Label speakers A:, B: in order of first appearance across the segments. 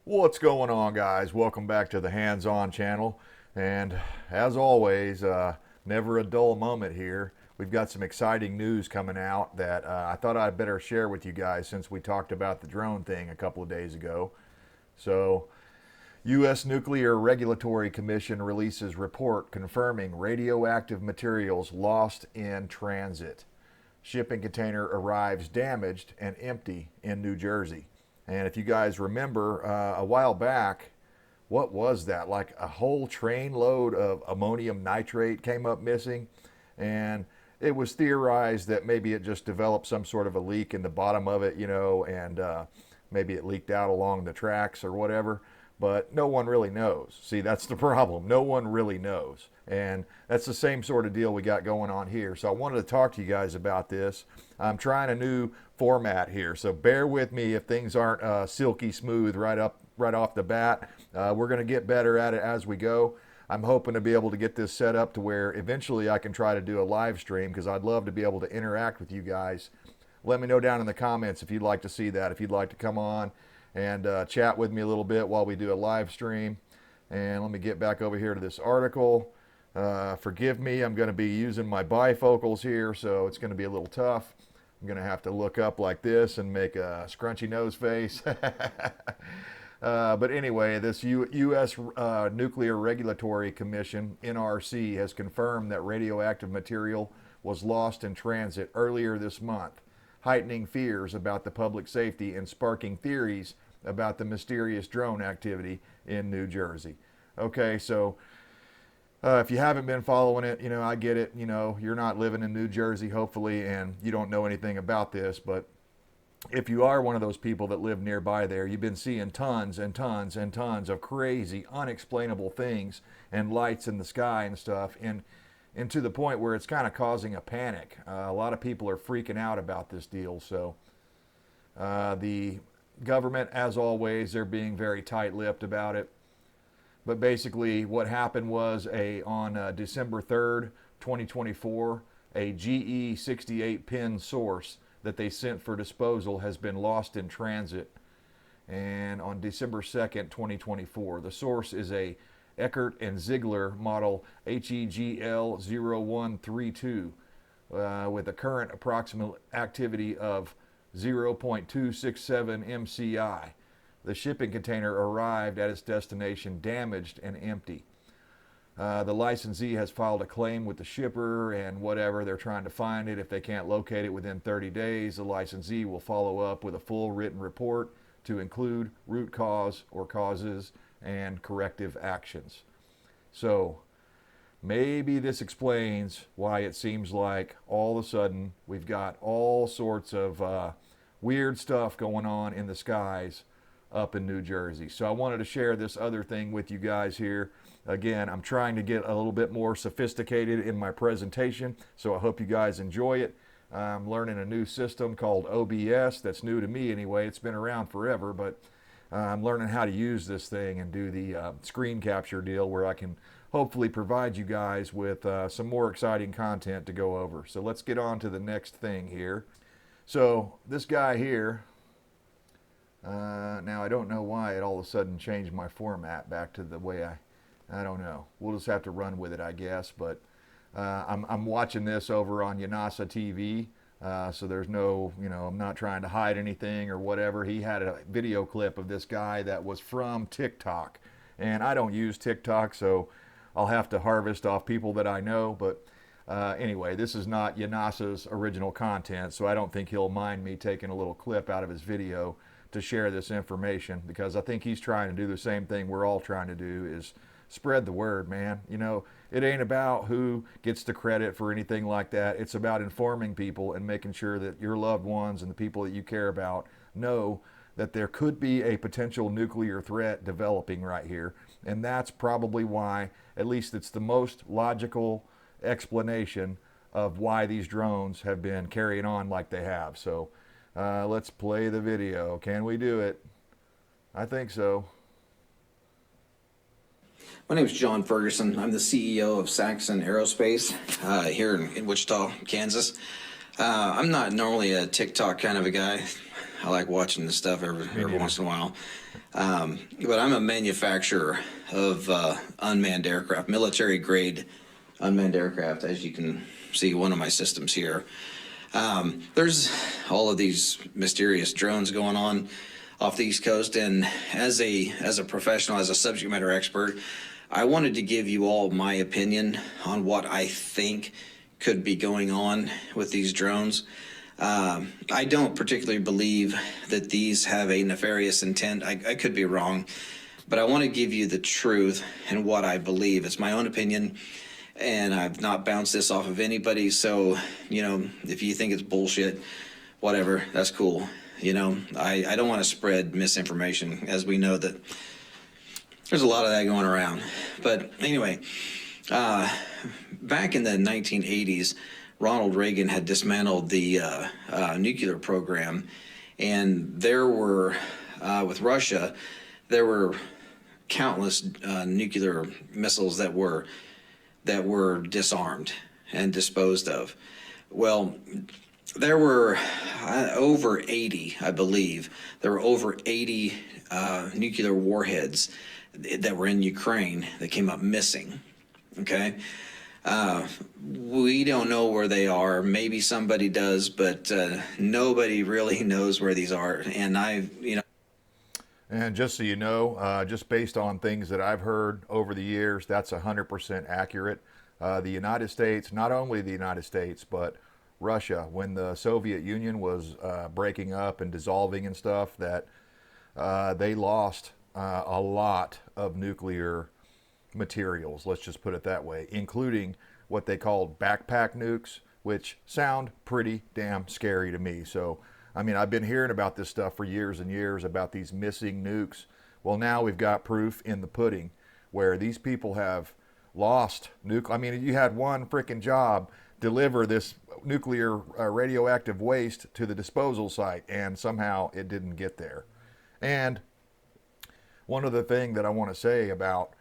A: What's going on, guys? Welcome back to the Hands-On channel. And as always, never a dull moment here. We've got some exciting news coming out that I thought I'd better share with you guys since we talked about the drone thing a couple of days ago. So, U.S. Nuclear Regulatory Commission releases report confirming radioactive materials lost in transit. Shipping container arrives damaged and empty in New Jersey. And if you guys remember, a while back, what was that? Like a whole train load of ammonium nitrate came up missing. And it was theorized that maybe it just developed some sort of a leak in the bottom of it, and maybe it leaked out along the tracks or whatever. But no one really knows. See, that's the problem. No one really knows. And that's the same sort of deal we got going on here. So I wanted to talk to you guys about this. I'm trying a new format here, so bear with me if things aren't silky smooth right off the bat. We're going to get better at it as we go. I'm hoping to be able to get this set up to where eventually I can try to do a live stream, because I'd love to be able to interact with you guys. Let me know down in the comments if you'd like to see that, if you'd like to come on and chat with me a little bit while we do a live stream. And let me get back over here to this article. Forgive me, I'm going to be using my bifocals here, so it's going to be a little tough. I'm going to have to look up like this and make a scrunchy nose face. But anyway, this U.S. Nuclear Regulatory Commission, NRC, has confirmed that radioactive material was lost in transit earlier this month, heightening fears about the public safety and sparking theories about the mysterious drone activity in New Jersey. Okay, so if you haven't been following it, I get it. You're not living in New Jersey, hopefully, and you don't know anything about this. But if you are one of those people that live nearby there, you've been seeing tons and tons and tons of crazy, unexplainable things and lights in the sky and stuff. And to the point where it's kind of causing a panic. A lot of people are freaking out about this deal. So the government, as always, they're being very tight-lipped about it. But basically what happened was on December 3rd, 2024, a GE 68-pin source that they sent for disposal has been lost in transit. And on December 2nd, 2024, the source is a Eckert and Ziegler model HEGL 0132 with a current approximate activity of 0.267 MCI. The shipping container arrived at its destination damaged and empty. The licensee has filed a claim with the shipper and whatever. They're trying to find it. If they can't locate it within 30 days, the licensee will follow up with a full written report to include root cause or causes and corrective actions. So maybe this explains why it seems like all of a sudden we've got all sorts of weird stuff going on in the skies up in New Jersey. So I wanted to share this other thing with you guys here. Again, I'm trying to get a little bit more sophisticated in my presentation, so I hope you guys enjoy it. I'm learning a new system called OBS that's new to me anyway. It's been around forever, but I'm learning how to use this thing and do the screen capture deal where I can hopefully provide you guys with some more exciting content to go over. So let's get on to the next thing here. So this guy here, now I don't know why it all of a sudden changed my format back to the way I don't know. We'll just have to run with it, I guess. But I'm watching this over on Yanasa TV, so there's no, I'm not trying to hide anything or whatever. He had a video clip of this guy that was from TikTok, and I don't use TikTok, so I'll have to harvest off people that I know. But anyway, this is not Yanasa's original content, so I don't think he'll mind me taking a little clip out of his video to share this information, because I think he's trying to do the same thing we're all trying to do, is spread the word, man. It ain't about who gets the credit for anything like that. It's about informing people and making sure that your loved ones and the people that you care about know that there could be a potential nuclear threat developing right here. And that's probably why, at least it's the most logical explanation of why these drones have been carrying on like they have. So let's play the video. Can we do it? I think so.
B: My name is John Ferguson. I'm the CEO of Saxon Aerospace here in Wichita, Kansas. I'm not normally a TikTok kind of a guy. I like watching this stuff every
A: neither.
B: once in a while. But I'm a manufacturer of unmanned aircraft, military grade unmanned aircraft, as you can see one of my systems here. There's all of these mysterious drones going on off the East Coast, and as a professional, as a subject matter expert, I wanted to give you all my opinion on what I think could be going on with these drones. I don't particularly believe that these have a nefarious intent. I could be wrong, but I want to give you the truth and what I believe. It's my own opinion, and I've not bounced this off of anybody. So, if you think it's bullshit, whatever, that's cool. I don't want to spread misinformation, as we know that there's a lot of that going around. But anyway, back in the 1980s, Ronald Reagan had dismantled the nuclear program, and there were, with Russia, there were countless nuclear missiles that were disarmed and disposed of. Well, there were over 80, I believe. There were over 80 nuclear warheads that were in Ukraine that came up missing. Okay? We don't know where they are. Maybe somebody does, but nobody really knows where these are. And
A: And just so you know, just based on things that I've heard over the years, that's 100% accurate. The United States, not only the United States, but Russia, when the Soviet Union was breaking up and dissolving and stuff, that they lost a lot of nuclear materials, let's just put it that way, including what they called backpack nukes, which sound pretty damn scary to me. So, I mean, I've been hearing about this stuff for years and years about these missing nukes. Well, now we've got proof in the pudding where these people have lost I mean, you had one freaking job, deliver this nuclear radioactive waste to the disposal site, and somehow it didn't get there. And one other thing that I want to say about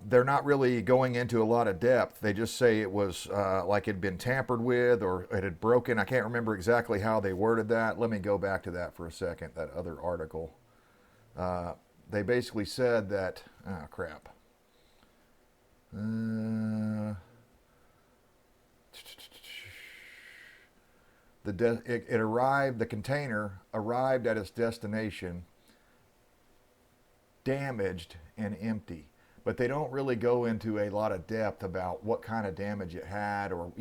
A: they're not really going into a lot of depth. They just say it was like it had been tampered with or it had broken. I can't remember exactly how they worded that. Let me go back to that for a second, that other article. They basically said that, oh crap. The container arrived at its destination damaged and empty. But they don't really go into a lot of depth about what kind of damage it had, or,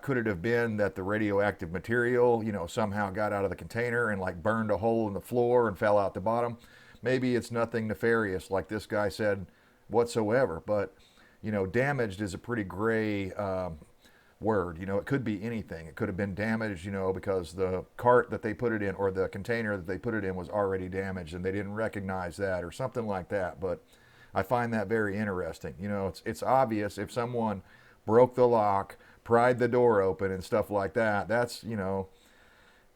A: could it have been that the radioactive material, somehow got out of the container and like burned a hole in the floor and fell out the bottom? Maybe it's nothing nefarious like this guy said whatsoever, but, damaged is a pretty gray word. It could be anything. It could have been damaged, because the cart that they put it in or the container that they put it in was already damaged and they didn't recognize that or something like that. But I find that very interesting. It's obvious if someone broke the lock, pried the door open and stuff like that, that's,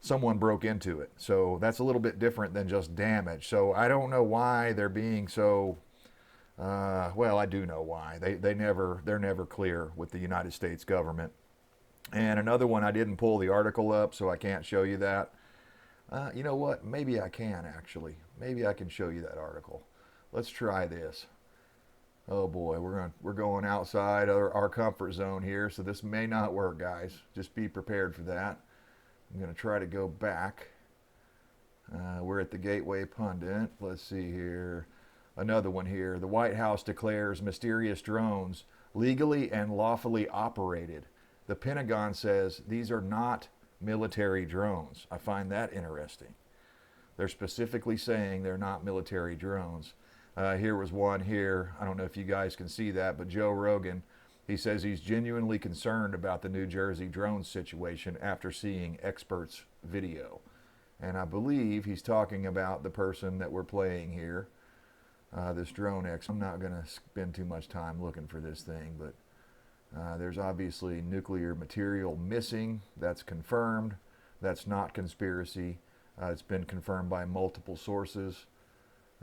A: someone broke into it. So that's a little bit different than just damage. So I don't know why they're being so, well, I do know why. They're never clear with the United States government. And another one, I didn't pull the article up, so I can't show you that. You know what? Maybe I can actually. Maybe I can show you that article. Let's try this. Oh boy, we're going outside our comfort zone here, so this may not work, guys. Just be prepared for that. I'm going to try to go back. We're at the Gateway Pundit. Let's see here. Another one here. The White House declares mysterious drones legally and lawfully operated. The Pentagon says these are not military drones. I find that interesting. They're specifically saying they're not military drones. Here was one here. I don't know if you guys can see that, but Joe Rogan, he says he's genuinely concerned about the New Jersey drone situation after seeing experts' video. And I believe he's talking about the person that we're playing here, this drone expert. I'm not going to spend too much time looking for this thing, but there's obviously nuclear material missing. That's confirmed. That's not conspiracy. It's been confirmed by multiple sources.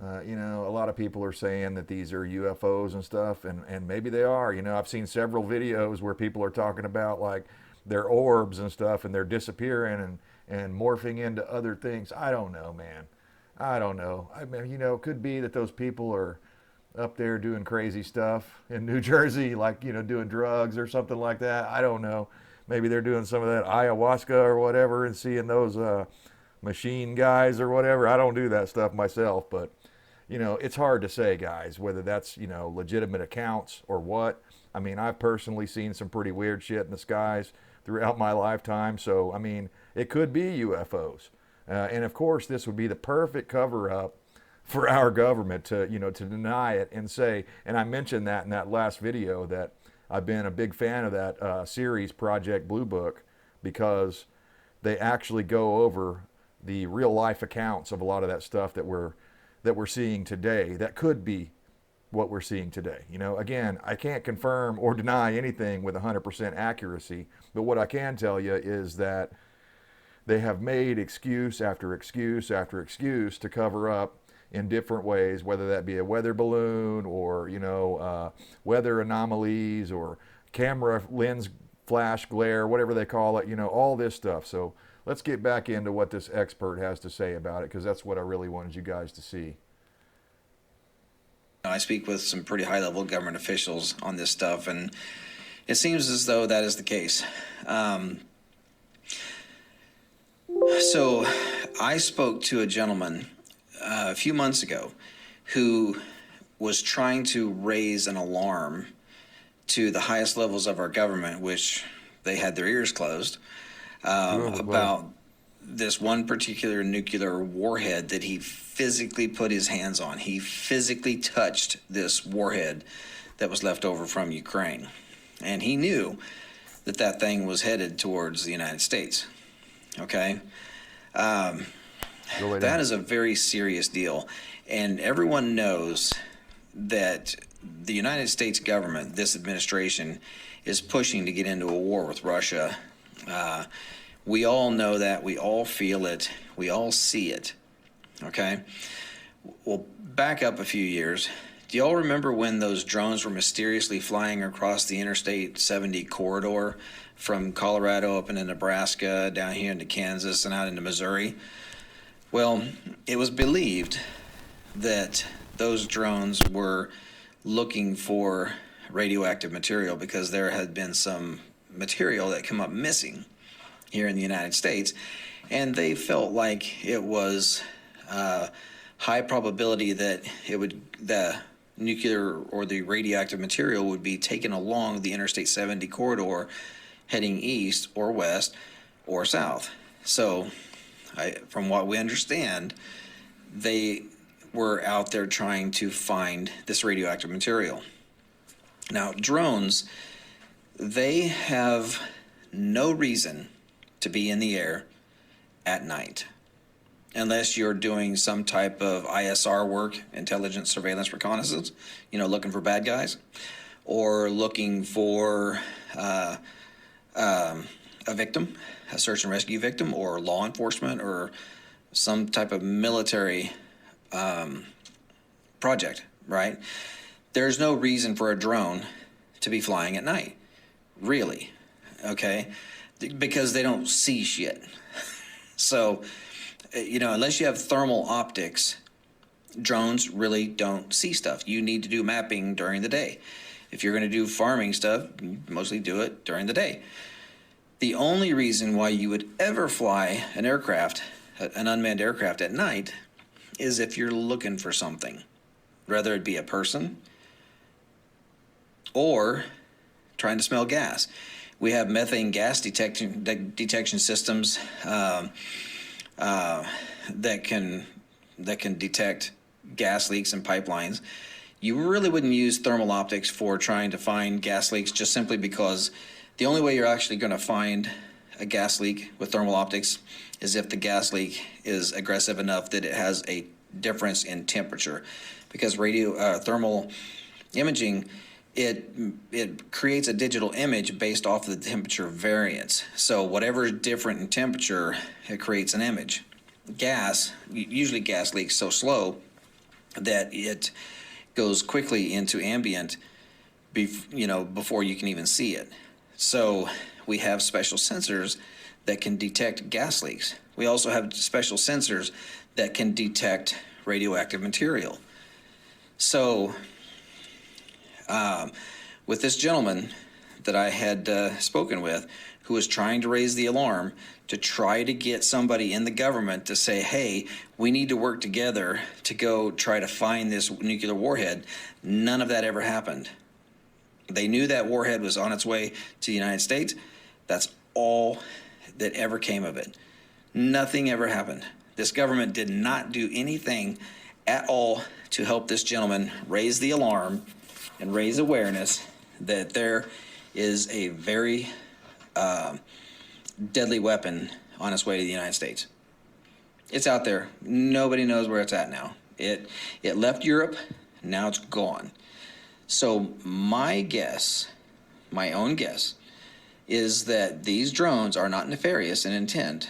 A: A lot of people are saying that these are UFOs and stuff, and maybe they are. I've seen several videos where people are talking about like their orbs and stuff, and they're disappearing, and morphing into other things. I don't know, man. I don't know. I mean, it could be that those people are up there doing crazy stuff in New Jersey, like, doing drugs or something like that. I don't know. Maybe they're doing some of that ayahuasca or whatever and seeing those machine guys or whatever. I don't do that stuff myself, but it's hard to say, guys, whether that's, legitimate accounts or what. I mean, I've personally seen some pretty weird shit in the skies throughout my lifetime. So, I mean, it could be UFOs. And of course, this would be the perfect cover up for our government to, to deny it and say, and I mentioned that in that last video, that I've been a big fan of that series, Project Blue Book, because they actually go over the real life accounts of a lot of that stuff that we're seeing today that could be what we're seeing today. Again, I can't confirm or deny anything with 100% accuracy, but what I can tell you is that they have made excuse after excuse after excuse to cover up in different ways, whether that be a weather balloon or, weather anomalies or camera lens flash glare, whatever they call it, all this stuff. So let's get back into what this expert has to say about it, because that's what I really wanted you guys to see.
B: I speak with some pretty high-level government officials on this stuff, and it seems as though that is the case. So I spoke to a gentleman a few months ago who was trying to raise an alarm to the highest levels of our government, which they had their ears closed, about this one particular nuclear warhead that he physically put his hands on. He physically touched this warhead that was left over from Ukraine. And he knew that that thing was headed towards the United States. Okay? That is a very serious deal. And everyone knows that the United States government, this administration, is pushing to get into a war with Russia. We all know that. We all feel it. We all see it. Okay? Well, back up a few years. Do y'all remember when those drones were mysteriously flying across the Interstate 70 corridor from Colorado up into Nebraska, down here into Kansas, and out into Missouri? Well, it was believed that those drones were looking for radioactive material because there had been some material that come up missing here in the United States, and they felt like it was high probability that the nuclear or the radioactive material would be taken along the Interstate 70 corridor heading east or west or south. So from what we understand, they were out there trying to find this radioactive material. Now, drones, they have no reason to be in the air at night unless you're doing some type of ISR work, intelligence, surveillance, reconnaissance, looking for bad guys, or looking for a victim, a search and rescue victim, or law enforcement, or some type of military project, right? There's no reason for a drone to be flying at night, really, okay? Because they don't see shit. So, unless you have thermal optics, drones really don't see stuff. You need to do mapping during the day. If you're going to do farming stuff, mostly do it during the day. The only reason why you would ever fly an aircraft, an unmanned aircraft at night, is if you're looking for something, whether it be a person or trying to smell gas. We have methane gas detection systems that can detect gas leaks in pipelines. You really wouldn't use thermal optics for trying to find gas leaks, just simply because the only way you're actually going to find a gas leak with thermal optics is if the gas leak is aggressive enough that it has a difference in temperature, because thermal imaging, it creates a digital image based off of the temperature variance. So whatever is different in temperature, it creates an image. Gas, usually gas leaks so slow that it goes quickly into ambient before you can even see it. So we have special sensors that can detect gas leaks. We also have special sensors that can detect radioactive material. So, with this gentleman that I had spoken with, who was trying to raise the alarm to try to get somebody in the government to say, hey, we need to work together to go try to find this nuclear warhead, none of that ever happened. They knew that warhead was on its way to the United States. That's all that ever came of it. Nothing ever happened. This government did not do anything at all to help this gentleman raise the alarm and raise awareness that there is a very deadly weapon on its way to the United States. It's out there. Nobody knows where it's at now. It left Europe. Now it's gone. So my guess, my own guess, is that these drones are not nefarious in intent.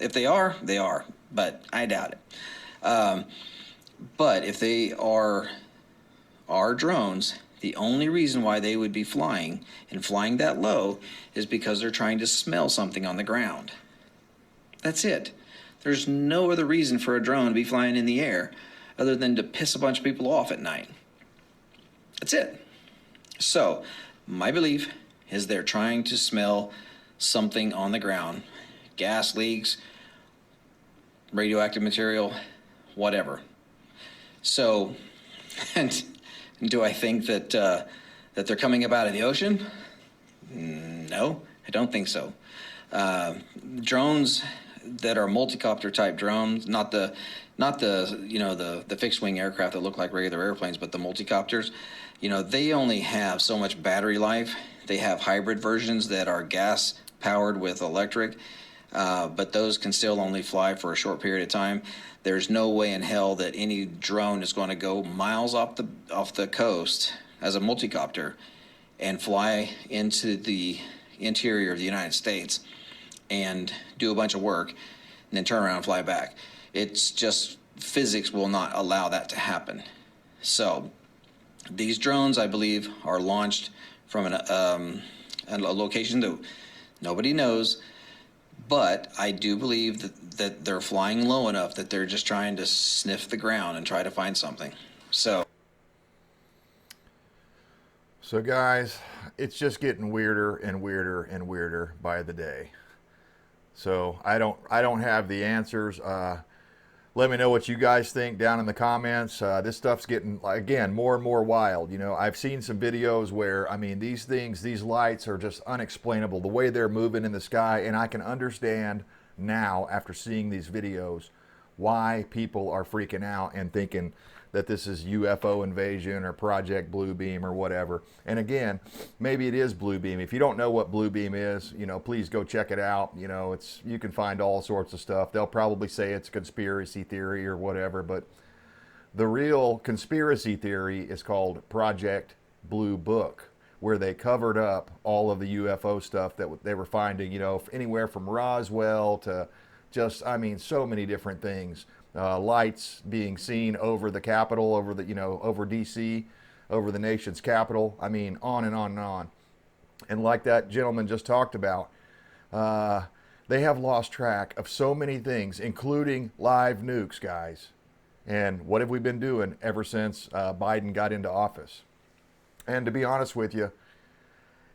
B: If they are, they are, but I doubt it. But if they are drones, the only reason why they would be flying and flying that low is because they're trying to smell something on the ground. That's it. There's no other reason for a drone to be flying in the air other than to piss a bunch of people off at night. That's it. So, my belief is they're trying to smell something on the ground. Gas leaks, radioactive material, whatever. So, and do I think that that they're coming up out of the ocean? No, I don't think so. Drones that are multicopter type drones, not the the fixed wing aircraft that look like regular airplanes, but the multicopters, they only have so much battery life. They have hybrid versions that are gas powered with electric, but those can still only fly for a short period of time. There's no way in hell that any drone is going to go miles off the coast as a multicopter and fly into the interior of the United States and do a bunch of work and then turn around and fly back. It's just physics will not allow that to happen. So these drones, I believe, are launched from a location that nobody knows. But I do believe that they're flying low enough that they're just trying to sniff the ground and try to find something. So
A: guys, it's just getting weirder and weirder and weirder by the day. So I don't have the answers. Let me know what you guys think down in the comments. This stuff's getting, again, more and more wild. I've seen some videos where, these lights are just unexplainable, the way they're moving in the sky, and I can understand now, after seeing these videos, why people are freaking out and thinking that this is UFO invasion or Project Bluebeam or whatever. And again, maybe it is Bluebeam. If you don't know what Bluebeam is, please go check it out. You can find all sorts of stuff. They'll probably say it's a conspiracy theory or whatever, but the real conspiracy theory is called Project Blue Book, where they covered up all of the UFO stuff that they were finding, anywhere from Roswell to just, so many different things. Lights being seen over the Capitol, over DC, over the nation's capital. On and on and on. And like that gentleman just talked about, they have lost track of so many things, including live nukes, guys. And what have we been doing ever since Biden got into office? And to be honest with you,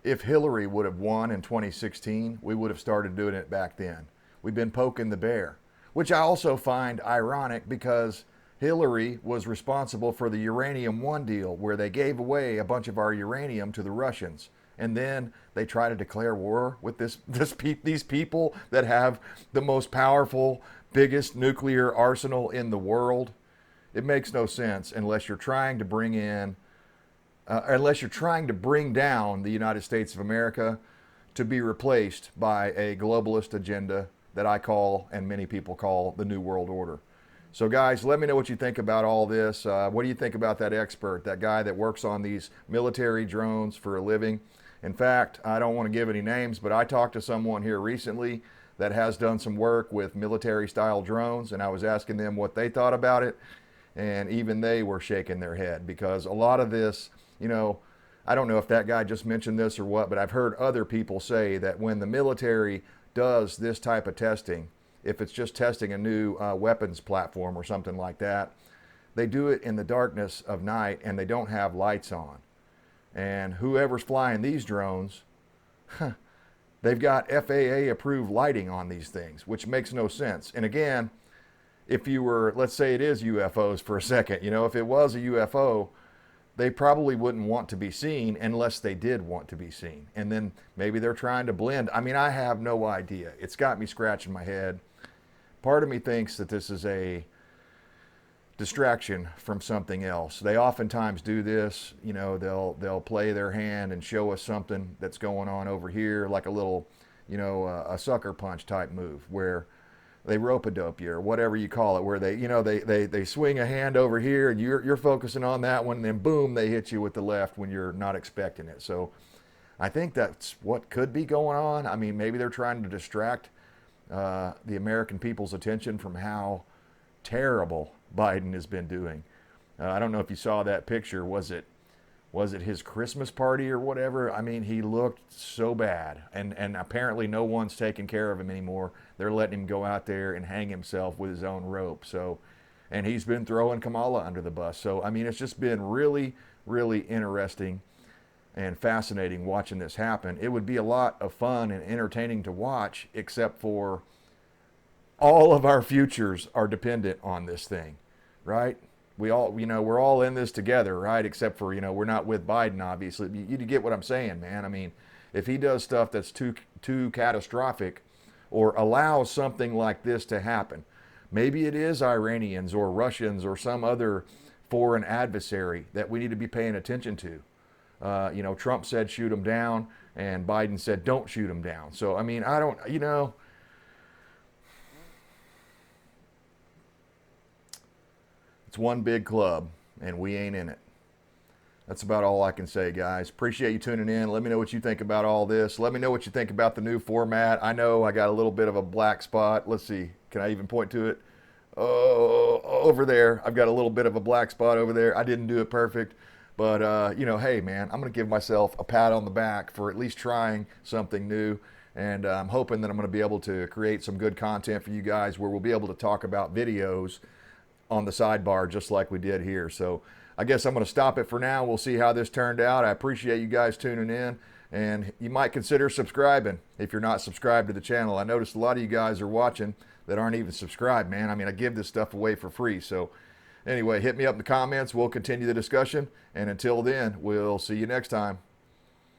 A: if Hillary would have won in 2016, we would have started doing it back then. We've been poking the bear, which I also find ironic because Hillary was responsible for the Uranium One deal, where they gave away a bunch of our uranium to the Russians. And then they try to declare war with these people that have the most powerful, biggest nuclear arsenal in the world. It makes no sense unless you're trying to bring down the United States of America to be replaced by a globalist agenda that I call, and many people call, the New World Order. So guys, let me know what you think about all this. What do you think about that expert, that guy that works on these military drones for a living? In fact, I don't want to give any names, but I talked to someone here recently that has done some work with military-style drones, and I was asking them what they thought about it, and even they were shaking their head because a lot of this, I don't know if that guy just mentioned this or what, but I've heard other people say that when the military does this type of testing, if it's just testing a new weapons platform or something like that, they do it in the darkness of night and they don't have lights on. And whoever's flying these drones, they've got FAA approved lighting on these things, which makes no sense. And again, if you were, let's say it is UFOs for a second, you know, if it was a UFO, they probably wouldn't want to be seen unless they did want to be seen. And then maybe they're trying to blend. I mean, I have no idea. It's got me scratching my head. Part of me thinks that this is a distraction from something else. They oftentimes do this, you know, they'll play their hand and show us something that's going on over here, like a little, you know, a sucker punch type move where they rope-a-dope you or whatever you call it, where they, you know, they swing a hand over here and you're focusing on that one, and then boom, they hit you with the left when you're not expecting it. So I think that's what could be going on. I mean, maybe they're trying to distract the American people's attention from how terrible Biden has been doing. I don't know if you saw that picture. Was it his Christmas party or whatever? I mean, he looked so bad, and apparently no one's taking care of him anymore. They're letting him go out there and hang himself with his own rope. So, and he's been throwing Kamala under the bus. So, I mean, it's just been really, really interesting and fascinating watching this happen. It would be a lot of fun and entertaining to watch, except for all of our futures are dependent on this thing, right? We all, you know, we're all in this together, right? Except for, you know, we're not with Biden, obviously. You get what I'm saying, man. I mean, if he does stuff that's too catastrophic or allows something like this to happen, maybe it is Iranians or Russians or some other foreign adversary that we need to be paying attention to. You know, Trump said shoot him down, and Biden said don't shoot him down. So, I mean, I don't, you know, it's one big club, and we ain't in it. That's about all I can say, guys. Appreciate you tuning in. Let me know what you think about all this. Let me know what you think about the new format. I know I got a little bit of a black spot. Let's see. Can I even point to it? Oh, over there. I've got a little bit of a black spot over there. I didn't do it perfect. But, you know, hey, man, I'm going to give myself a pat on the back for at least trying something new. And I'm hoping that I'm going to be able to create some good content for you guys where we'll be able to talk about videos on the sidebar just like we did here. So I guess I'm going to stop it for now. We'll see how this turned out. I appreciate you guys tuning in, and you might consider subscribing if you're not subscribed to the channel. I noticed a lot of you guys are watching that aren't even subscribed, man. I mean, I give this stuff away for free. So anyway, hit me up in the comments. We'll continue the discussion, and until then, we'll see you next time.